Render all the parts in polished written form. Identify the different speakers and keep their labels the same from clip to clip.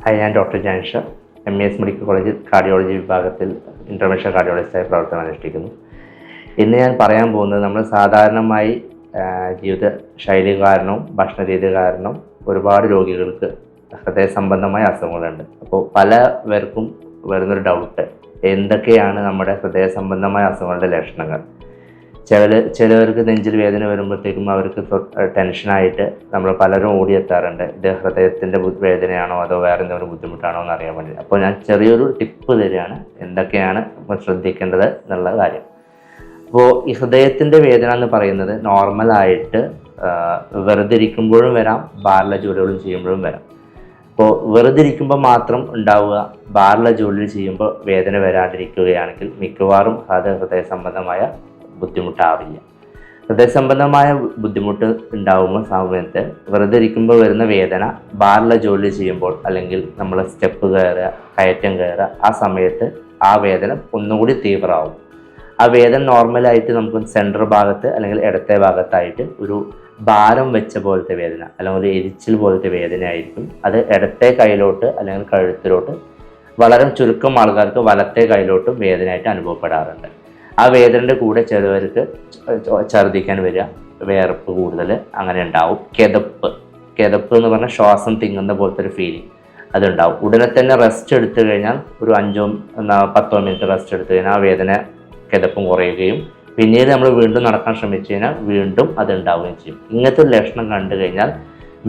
Speaker 1: Hi, ഞാൻ doctor Jansha, MES medical college cardiology വിഭാഗത്തിൽ interventional കാർഡിയോളജിസ്റ്റായി പ്രവർത്തനം അനുഷ്ഠിക്കുന്നു. ഇന്ന് ഞാൻ പറയാൻ പോകുന്നത് നമ്മൾ സാധാരണമായി ജീവിത ശൈലി കാരണവും ഭക്ഷണ രീതി കാരണവും ഒരുപാട് രോഗികൾക്ക് ഹൃദയ സംബന്ധമായ അസുഖങ്ങളുണ്ട്. അപ്പോൾ പലവർക്കും വരുന്നൊരു ഡൗട്ട്, എന്തൊക്കെയാണ് നമ്മുടെ ഹൃദയ സംബന്ധമായ അസുഖങ്ങളുടെ ലക്ഷണങ്ങൾ. ചിലവർക്ക് നെഞ്ചിൽ വേദന വരുമ്പോഴത്തേക്കും അവർക്ക് ടെൻഷനായിട്ട് നമ്മൾ പലരും ഓടിയെത്താറുണ്ട്. ഇത് ഹൃദയത്തിൻ്റെ വേദനയാണോ അതോ വേറെ എന്തെങ്കിലും ബുദ്ധിമുട്ടാണോ എന്ന് അറിയാൻ വേണ്ടി. അപ്പോൾ ഞാൻ ചെറിയൊരു ടിപ്പ് തരികയാണ്, എന്തൊക്കെയാണ് ശ്രദ്ധിക്കേണ്ടത് എന്നുള്ള കാര്യം. അപ്പോൾ ഈ ഹൃദയത്തിൻ്റെ വേദന എന്ന് പറയുന്നത് നോർമലായിട്ട് വെറുതെ ഇരിക്കുമ്പോഴും വരാം, ഭാരമുള്ള ജോലികളും ചെയ്യുമ്പോഴും വരാം. അപ്പോൾ വെറുതെ ഇരിക്കുമ്പോൾ മാത്രം ഉണ്ടാവുക, ഭാരമുള്ള ജോലികൾ ചെയ്യുമ്പോൾ വേദന വരാണ്ടിരിക്കുകയാണെങ്കിൽ മിക്കവാറും അത് ഹൃദയ സംബന്ധമായ ബുദ്ധിമുട്ടാവില്ല. ഹൃദയ സംബന്ധമായ ബുദ്ധിമുട്ട് ഉണ്ടാകുമ്പോൾ സമയത്ത് വെറുതെ ഇരിക്കുമ്പോൾ വരുന്ന വേദന ഭാരമുള്ള ജോലി ചെയ്യുമ്പോൾ അല്ലെങ്കിൽ നമ്മൾ സ്റ്റെപ്പ് കയറുക, കയറ്റം കയറുക, ആ സമയത്ത് ആ വേദന ഒന്നുകൂടി തീവ്രമാവും. ആ വേദന നോർമലായിട്ട് നമുക്ക് സെൻട്രൽ ഭാഗത്ത് അല്ലെങ്കിൽ ഇടത്തെ ഭാഗത്തായിട്ട് ഒരു ഭാരം വെച്ച പോലത്തെ വേദന അല്ലെങ്കിൽ ഒരു എരിച്ചിൽ പോലത്തെ വേദന ആയിരിക്കും. അത് ഇടത്തെ കൈയിലോട്ട് അല്ലെങ്കിൽ കഴുത്തിലോട്ട്, വളരെ ചുരുക്കം ആൾക്കാർക്ക് വലത്തെ കൈയിലോട്ടും വേദനയായിട്ട് അനുഭവപ്പെടാറുണ്ട്. ആ വേദനയുടെ കൂടെ ചിലവർക്ക് ഛർദ്ദിക്കാൻ വരിക, വേർപ്പ് കൂടുതൽ അങ്ങനെ ഉണ്ടാവും. കിതപ്പ് എന്ന് പറഞ്ഞാൽ ശ്വാസം തിങ്ങുന്ന പോലത്തെ ഒരു ഫീലിംഗ് അതുണ്ടാവും. ഉടനെ തന്നെ റെസ്റ്റ് എടുത്തു കഴിഞ്ഞാൽ ഒരു 5-10 മിനിറ്റ് റെസ്റ്റ് എടുത്തു കഴിഞ്ഞാൽ ആ വേദന കിതപ്പും കുറയുകയും പിന്നീട് നമ്മൾ വീണ്ടും നടക്കാൻ ശ്രമിച്ചു കഴിഞ്ഞാൽ വീണ്ടും അത് ഉണ്ടാവുകയും ചെയ്യും. ഇങ്ങനത്തെ ഒരു ലക്ഷണം കണ്ടു കഴിഞ്ഞാൽ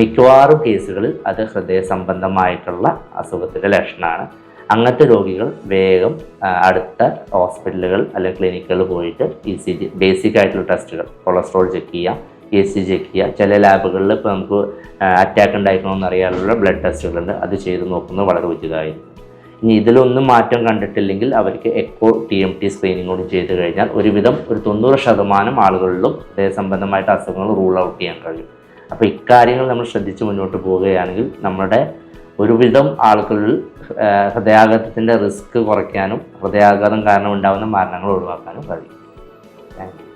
Speaker 1: മിക്കവാറും കേസുകളിൽ അത് ഹൃദയ സംബന്ധമായിട്ടുള്ള അസുഖത്തിൻ്റെ ലക്ഷണമാണ്. അങ്ങനത്തെ രോഗികൾ വേഗം അടുത്ത ഹോസ്പിറ്റലുകൾ അല്ലെങ്കിൽ ക്ലിനിക്കുകളിൽ പോയിട്ട് ECG, ബേസിക് ആയിട്ടുള്ള ടെസ്റ്റുകൾ, കൊളസ്ട്രോൾ ചെക്ക് ചെയ്യുക, ECG ചെക്ക് ചെയ്യുക. ചില ലാബുകളിൽ ഇപ്പോൾ നമുക്ക് അറ്റാക്ക് ഉണ്ടായിരിക്കണമെന്ന് അറിയാനുള്ള ബ്ലഡ് ടെസ്റ്റുകളുണ്ട്, അത് ചെയ്ത് നോക്കുന്നത് വളരെ ഉചിതമായിരിക്കും. ഇനി ഇതിലൊന്നും മാറ്റം കണ്ടിട്ടില്ലെങ്കിൽ അവർക്ക് എക്കോ TMT സ്ക്രീനിങ് കൂടി ചെയ്ത് കഴിഞ്ഞാൽ ഒരുവിധം ഒരു 90% ആളുകളിലും ഹൃദയ സംബന്ധമായിട്ട് അസുഖങ്ങൾ റൂൾ ഔട്ട് ചെയ്യാൻ കഴിയും. അപ്പോൾ ഇക്കാര്യങ്ങൾ നമ്മൾ ശ്രദ്ധിച്ച് മുന്നോട്ട് പോവുകയാണെങ്കിൽ നമ്മുടെ ഒരുവിധം ആളുകളിൽ ഹൃദയാഘാതത്തിൻ്റെ റിസ്ക് കുറയ്ക്കാനും ഹൃദയാഘാതം കാരണം ഉണ്ടാകുന്ന മരണങ്ങൾ ഒഴിവാക്കാനും കഴിയും. Thank you.